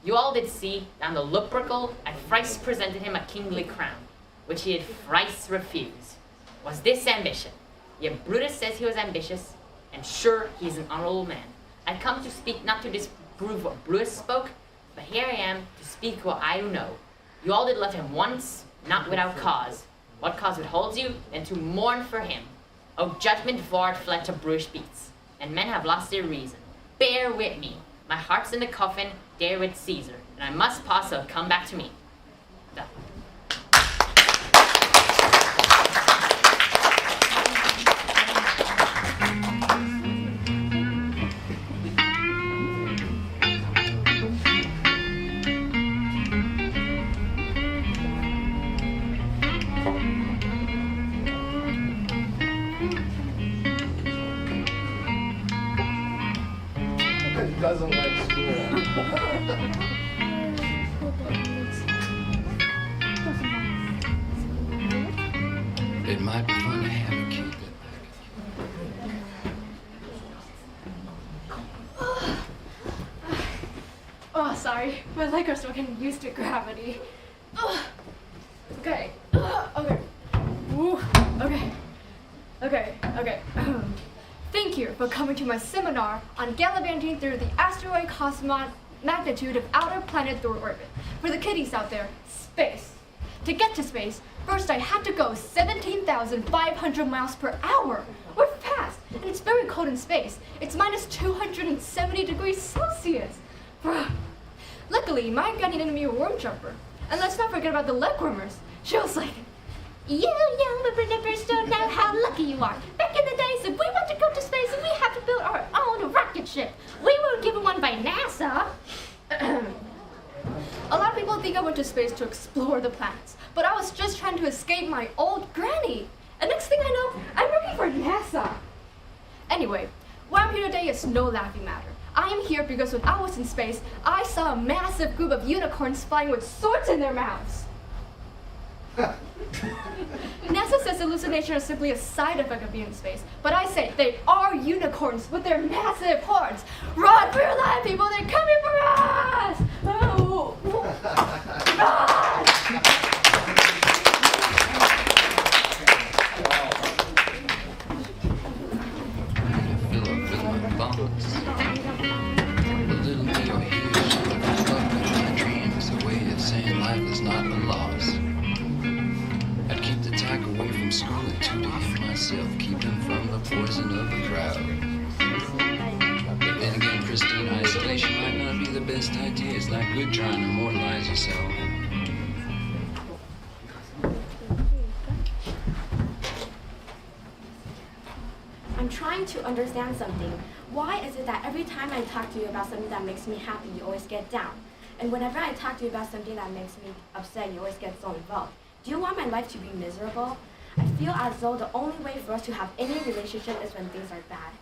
You all did see, down the Lupercal, I thrice presented him a kingly crown, which he had thrice refused. Was this ambition? Yet Brutus says he was ambitious, and sure he is an honorable man. I come to speak not to disprove what Brutus spoke, but here I am to speak what I do know. You all did love him once, not without cause. What cause withholds you, than to mourn for him? O judgment Vard fled to Bruges beats, and men have lost their reason. Bear with me. My heart's in the coffin, there with Caesar, and I must pass, so come back to me. Done. He doesn't like school. It might be fun to have a kid Oh, sorry. My leg are still getting used to gravity. Okay. Okay. Ooh. Okay. Okay. Thank you for coming to my seminar on gallivanting through the asteroid cosmos magnitude of outer planet through orbit. For the kiddies out there, space. To get to space, first I had to go 17,500 miles per hour. We're fast, and it's very cold in space. It's minus 270 degrees Celsius. Bruh. Luckily, my guy needed me a worm jumper. And let's not forget about the leg warmers. She was like, you young whippersnappers don't know how lucky you are. Back in the days, if we want to go to space, we have to build our own rocket ship. We weren't given one by NASA. A lot of people think I went to space to explore the planets, but I was just trying to escape my old granny. And next thing I know, I'm working for NASA. Anyway, why I'm here today is no laughing matter. I am here because when I was in space, I saw a massive group of unicorns flying with swords in their mouths. NASA says hallucination is simply a side effect of being in space, but I say they are unicorns with their massive horns. Run for your life, people! They're coming for us! Oh. Run! Fill up with my bones. A little deal here, fuck with my dreams. A way of saying life is not a loss. I'd keep the tack away from school and two to him myself, keep him from the poison of the crowd. But then again, pristine isolation might not be the best idea. It's not good trying to immortalize yourself. I'm trying to understand something. Why is it that every time I talk to you about something that makes me happy, you always get down? And whenever I talk to you about something that makes me upset, you always get so involved. Do you want my life to be miserable? I feel as though the only way for us to have any relationship is when things are bad.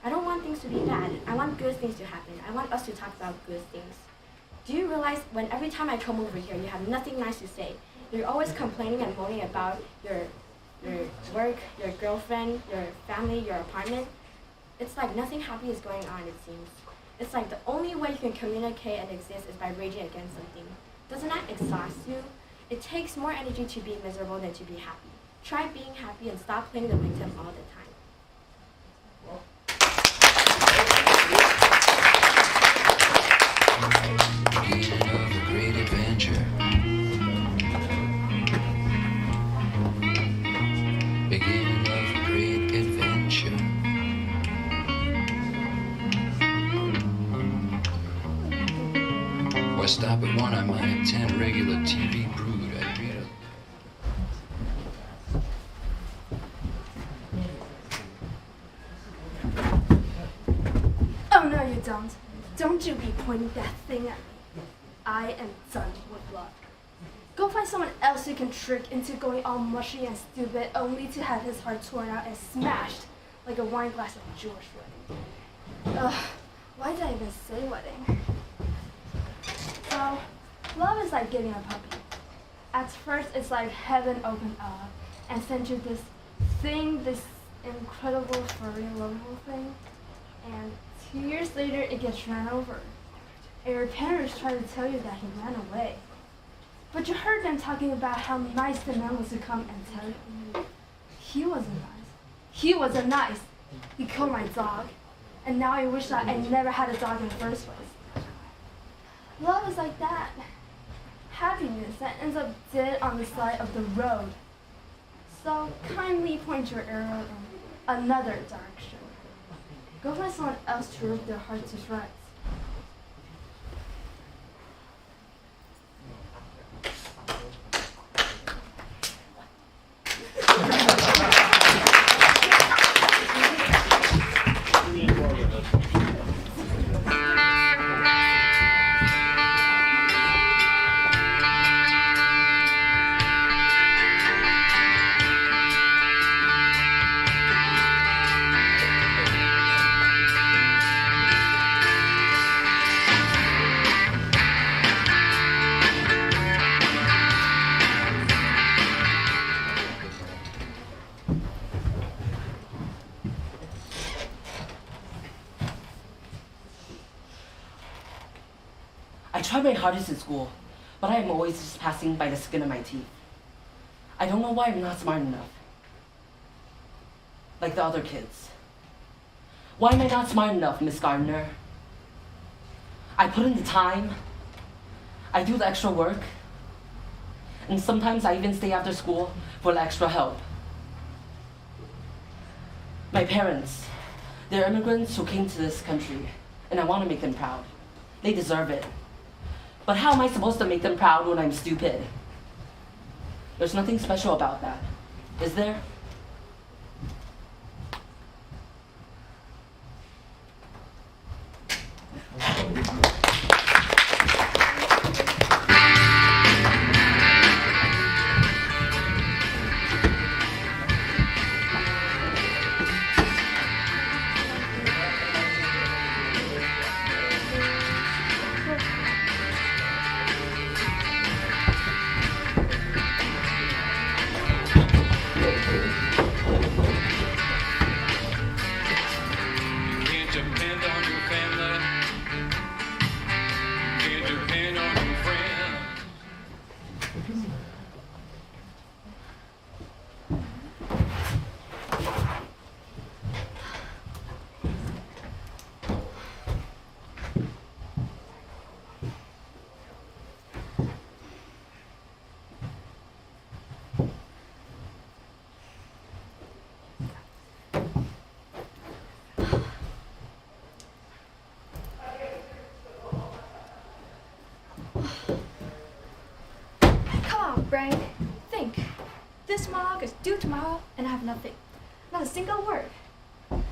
I don't want things to be bad. I want good things to happen. I want us to talk about good things. Do you realize when every time I come over here, you have nothing nice to say? You're always complaining and moaning about your work, your girlfriend, your family, your apartment. It's like nothing happy is going on, it seems. It's like the only way you can communicate and exist is by raging against something. Doesn't that exhaust you? It takes more energy to be miserable than to be happy. Try being happy and stop playing the victim all the time. Beginning of a great adventure. Beginning of a great adventure. Or stop at one, I might attend regular TV brood. I'd read a Oh, no, you don't. Don't you be pointing that thing at me. I am done with love. Go find someone else you can trick into going all mushy and stupid only to have his heart torn out and smashed like a wine glass at a Jewish wedding. Ugh, why did I even say wedding? So, love is like getting a puppy. At first, it's like heaven opened up and sent you this thing, this incredible furry lovable thing. And 2 years later, it gets ran over. And your parents try to tell you that he ran away. But you heard them talking about how nice the man was to come and tell you. He wasn't nice. He wasn't nice. He killed my dog. And now I wish that I never had a dog in the first place. Love is like that. Happiness that ends up dead on the side of the road. So kindly point your arrow in another direction. Go find someone else to rip their heart to shreds. I try my hardest in school, but I am always just passing by the skin of my teeth. I don't know why I'm not smart enough. Like the other kids. Why am I not smart enough, Miss Gardner? I put in the time. I do the extra work. And sometimes I even stay after school for the extra help. My parents, they're immigrants who came to this country, and I want to make them proud. They deserve it. But how am I supposed to make them proud when I'm stupid? There's nothing special about that, is there? brain, think. This monologue is due tomorrow and I have nothing. Not a single word.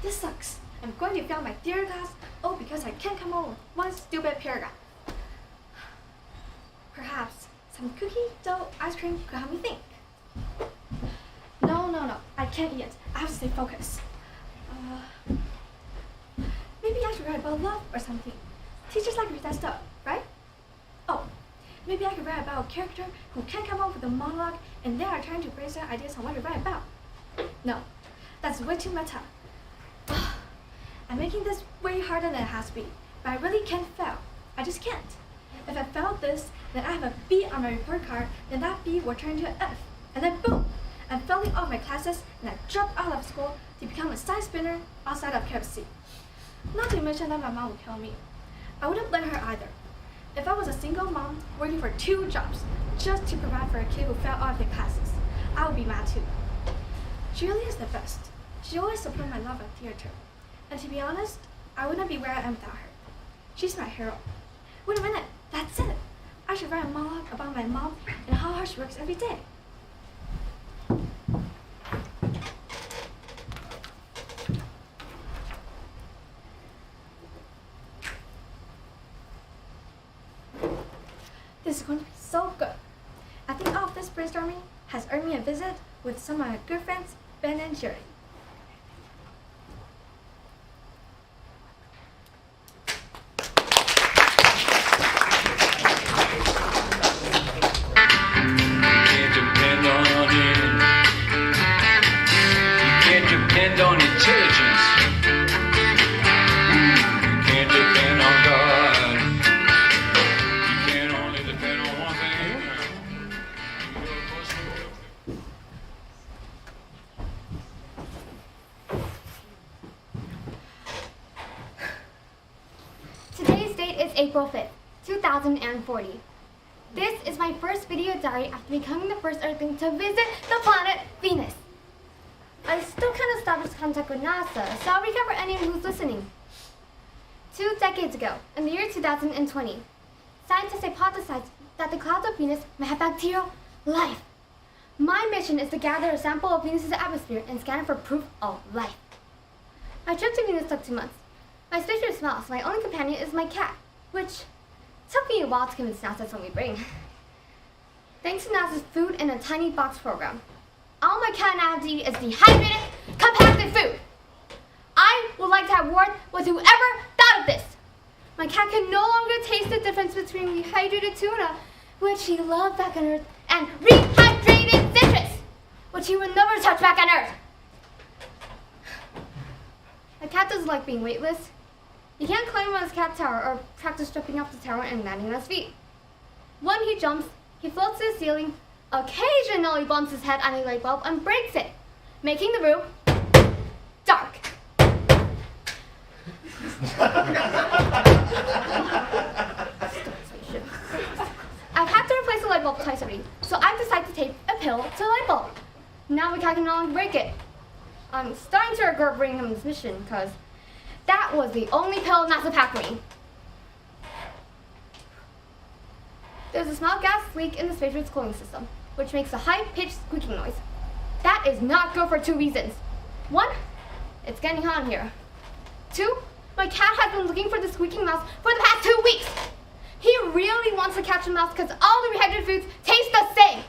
This sucks. I'm going to fail my theater class, all because I can't come up with one stupid paragraph. Perhaps some cookie dough ice cream could help me think. No, I can't eat it. I have to stay focused. Maybe I should write about love or something. Teachers like to read that stuff, right? Oh, maybe I could write about a character who can't come up with a monologue and they are trying to brainstorm ideas on what to write about. No, that's way too meta. I'm making this way harder than it has to be, but I really can't fail. I just can't. If I fail this, then I have a B on my report card, then that B will turn into an F. And then boom, I'm failing all my classes and I dropped out of school to become a side spinner outside of KFC. Not to mention that my mom would kill me. I wouldn't blame her either. If I was a single mom working for 2 jobs just to provide for a kid who failed all of her classes, I would be mad too. She really is the best. She always supported my love of theater. And to be honest, I wouldn't be where I am without her. She's my hero. Wait a minute, that's it. I should write a monologue about my mom and how hard she works every day. This is going to be so good. I think all of this brainstorming has earned me a visit with some of my good friends, Ben and Jerry. April 5th, 2040. This is my first video diary after becoming the first Earthling to visit the planet Venus. I still can't establish contact with NASA, so I'll recap for anyone who's listening. 2 decades ago, in the year 2020, scientists hypothesized that the clouds of Venus may have bacterial life. My mission is to gather a sample of Venus's atmosphere and scan it for proof of life. My trip to Venus took 2 months. My spaceship smells, so my only companion is my cat, which took me a while to convince NASA that's what we bring. Thanks to NASA's food in a tiny box program, all my cat now has to eat is dehydrated, compacted food. I would like to have war with whoever thought of this. My cat can no longer taste the difference between dehydrated tuna, which he loved back on Earth, and rehydrated citrus, which he would never touch back on Earth. My cat doesn't like being weightless. He can't climb on his cat tower or practice jumping off the tower and landing on his feet. When he jumps, he floats to the ceiling, occasionally bumps his head on a light bulb and breaks it, making the room dark. I've had to replace the light bulb twice already, so I've decided to tape a pill to the light bulb. Now my cat can no longer break it. I'm starting to regret bringing him this mission because that was the only pill NASA packed me. There's a small gas leak in the spaceship's cooling system, which makes a high-pitched squeaking noise. That is not good for 2 reasons. 1, it's getting hot in here. 2, my cat has been looking for the squeaking mouse for the past 2 weeks. He really wants to catch a mouse because all the rehydrated foods taste the same.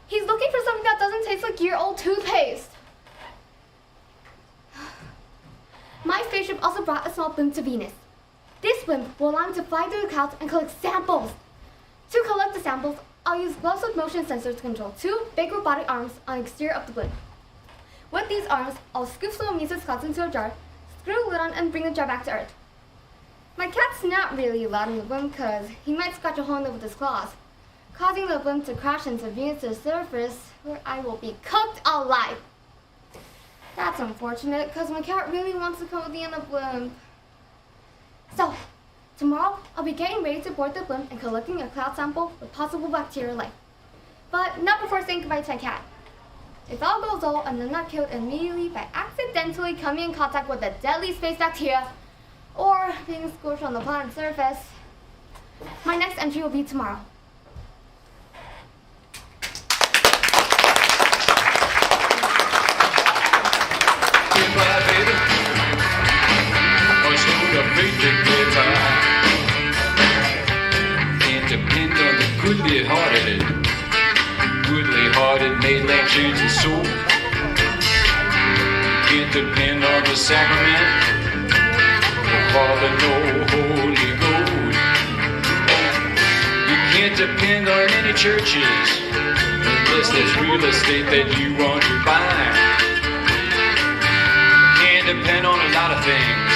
He's looking for something that doesn't taste like year-old toothpaste. My spaceship also brought a small blimp to Venus. This blimp will allow me to fly through the clouds and collect samples. To collect the samples, I'll use gloves with motion sensors to control 2 big robotic arms on the exterior of the blimp. With these arms, I'll scoop some of Venus' clouds into a jar, screw a lid on, and bring the jar back to Earth. My cat's not really allowed in the blimp because he might scratch a hole in it with his claws, causing the blimp to crash into Venus' surface, where I will be cooked alive. That's unfortunate, because my cat really wants to come with me in the blimp. So, tomorrow, I'll be getting ready to board the blimp and collecting a cloud sample with possible bacterial life. But not before saying goodbye to my cat. If all goes well and I'm not killed immediately by accidentally coming in contact with a deadly space bacteria, or being scorched on the planet's surface, my next entry will be tomorrow. afraid to get by. Can't depend on the goodly-hearted mainland shades and soul. Can't depend on the sacrament or Father, no Holy Ghost. You can't depend on any churches unless there's real estate that you want to buy. Can't depend on a lot of things.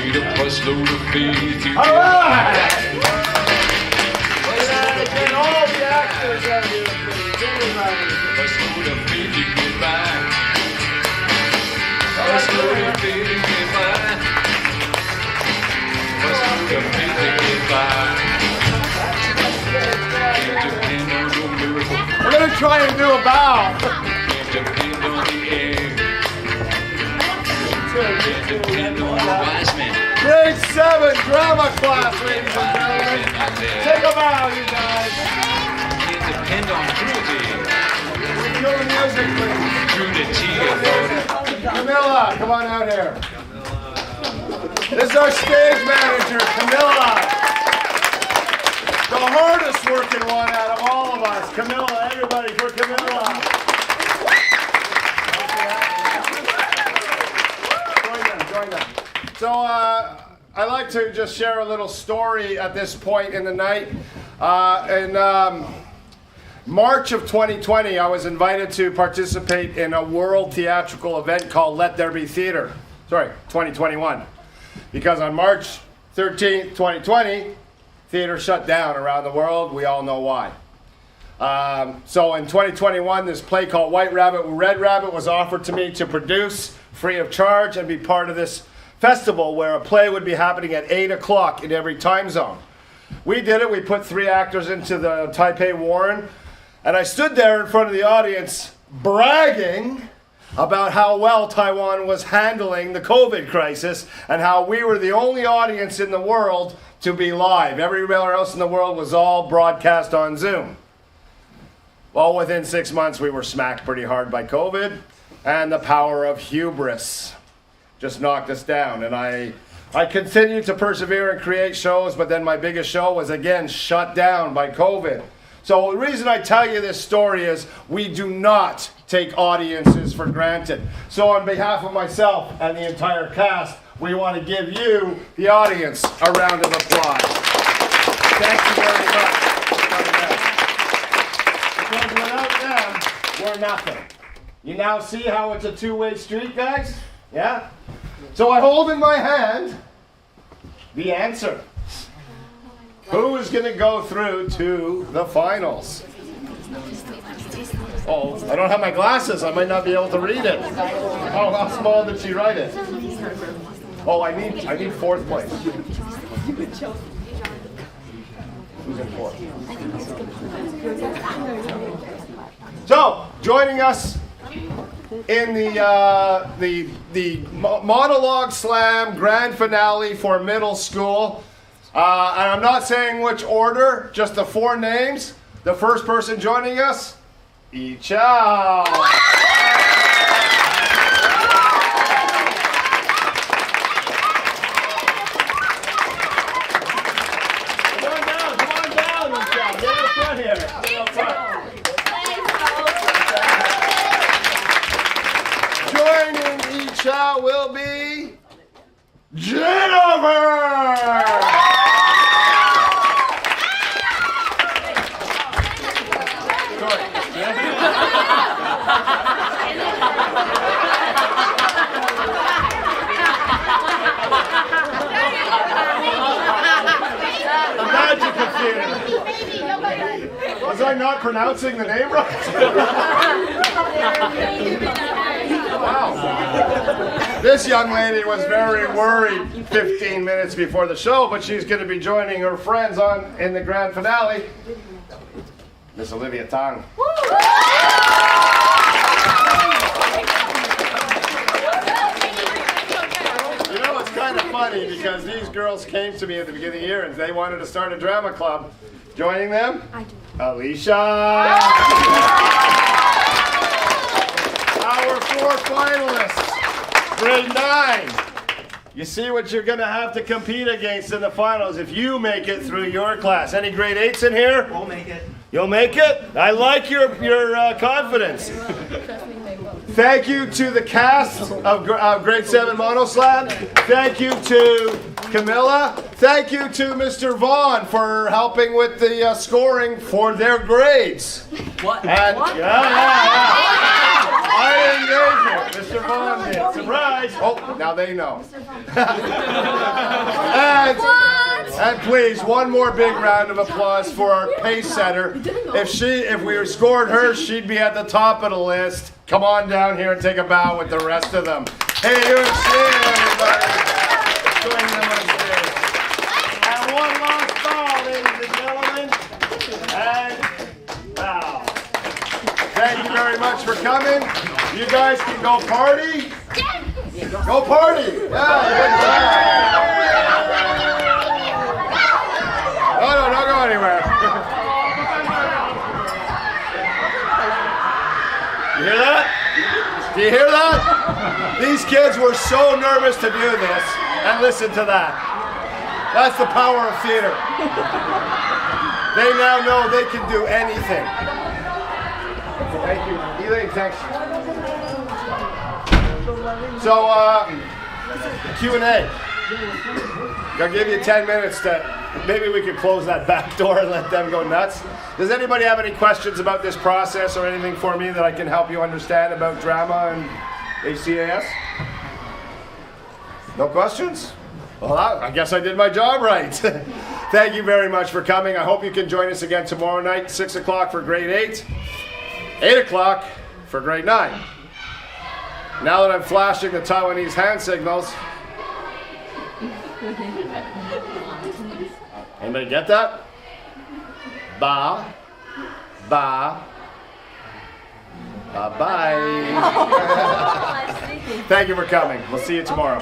Need a busload of faith to All right! Get all the actors out here, please. Everybody. Busload of faith to get by. Busload of faith to get by. Busload of faith to get by. Can't depend on no miracle. We're going to try and do a bow. Can't depend on the air. Can't depend on the wise men. Grade 7 drama class, ladies and gentlemen. Take a bow, you guys. Can't depend on cruelty. Go to music, please. Crudity of Camilla, come on out here. This is our stage manager, Camilla. The hardest working one out of all of us. Camilla, everybody for Camilla. Join them. So I like to just share a little story at this point in the night. In March of 2020, I was invited to participate in a world theatrical event called Let There Be Theater. Sorry, 2021. Because on March 13th, 2020, theater shut down around the world. We all know why. So in 2021, this play called White Rabbit, Red Rabbit was offered to me to produce free of charge and be part of this festival where a play would be happening at 8 o'clock in every time zone. We did it. We put 3 actors into the Taipei Warren, and I stood there in front of the audience bragging about how well Taiwan was handling the COVID crisis and how we were the only audience in the world to be live. Everywhere else in the world was all broadcast on Zoom. Well, within 6 months, we were smacked pretty hard by COVID, and the power of hubris just knocked us down. And I continued to persevere and create shows, but then my biggest show was again shut down by COVID. So the reason I tell you this story is we do not take audiences for granted. So on behalf of myself and the entire cast, we want to give you, the audience, a round of applause. Thank you very much. Because without them, we're nothing. You now see how it's a two-way street, guys? Yeah? So I hold in my hand the answer. Who is going to go through to the finals? Oh, I don't have my glasses. I might not be able to read it. Oh, how small did she write it? Oh, I need 4th place. Who's in 4th? So, joining us in the Monologue Slam grand finale for middle school. And I'm not saying which order, just the 4 names. The first person joining us, Hsinchu. Joining Hsinchu will be Jennifer! The magic of theater. Was I not pronouncing the name right? Wow. This young lady was very worried 15 minutes before the show, but she's going to be joining her friends in the grand finale. Miss Olivia Tang. You know, it's kind of funny because these girls came to me at the beginning of the year and they wanted to start a drama club. Joining them? I do. Alicia. Our 4 finalists. Grade 9. You see what you're going to have to compete against in the finals if you make it through your class. Any grade 8s in here? We'll make it. You'll make it? I like your confidence. Thank you to the cast of grade 7 MonoSlam. Thank you to Camilla. Thank you to Mr. Vaughn for helping with the scoring for their grades. What? And, What? Yeah. I engaged it. Mr. Vaughn did. Surprise! Oh, now they know. And please, one more big round of applause for our pace setter. If we scored her, she'd be at the top of the list. Come on down here and take a bow with the rest of them. Hey, you and Shane, everybody. Join them on stage. And one last bow, ladies and gentlemen. And bow. Thank you very much for coming. You guys can go party. Go party. Yeah, good job. No, don't go anywhere. You hear that? Do you hear that? These kids were so nervous to do this, and listen to that. That's the power of theater. They now know they can do anything. Thank you. Elaine, thanks. So, Q&A. I'll give you 10 minutes to, maybe we could close that back door and let them go nuts. Does anybody have any questions about this process or anything for me that I can help you understand about drama and HCAS? No questions? Well, I guess I did my job right. Thank you very much for coming. I hope you can join us again tomorrow night, 6 o'clock for grade 8, 8 o'clock for grade 9. Now that I'm flashing the Taiwanese hand signals, anybody get that? Ba, ba, bye-bye. Thank you for coming. We'll see you tomorrow.